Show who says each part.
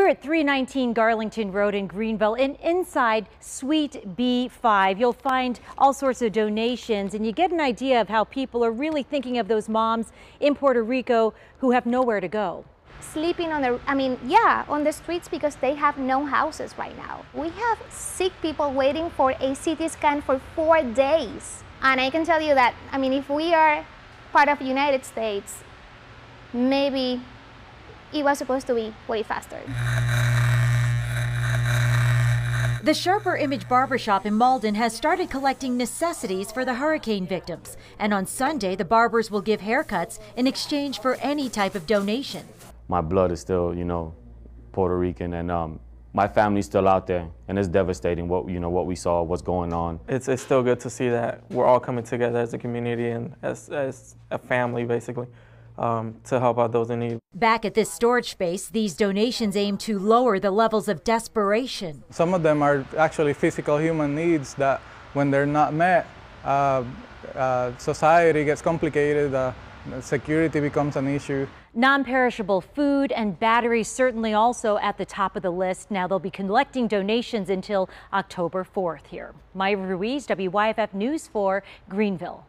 Speaker 1: We're at 319 Garlington Road in Greenville, and inside Suite B5, you'll find all sorts of donations, and you get an idea of how people are really thinking of those moms in Puerto Rico who have nowhere to go.
Speaker 2: Sleeping on on the streets because they have no houses right now. We have sick people waiting for a CT scan for 4 days. And I can tell you that, if we are part of the United States, maybe it was supposed to be way faster.
Speaker 1: The Sharper Image Barbershop in Malden has started collecting necessities for the hurricane victims. And on Sunday, the barbers will give haircuts in exchange for any type of donation.
Speaker 3: My blood is still, Puerto Rican, and my family's still out there, and it's devastating what we saw, what's going on.
Speaker 4: It's still good to see that we're all coming together as a community and as a family, basically, to help out those in need.
Speaker 1: Back at this storage space, these donations aim to lower the levels of desperation.
Speaker 5: Some of them are actually physical human needs that, when they're not met, society gets complicated. Security becomes an issue.
Speaker 1: Non-perishable food and batteries certainly also at the top of the list. Now they'll be collecting donations until October 4th here. Maya Ruiz, WYFF News 4, Greenville.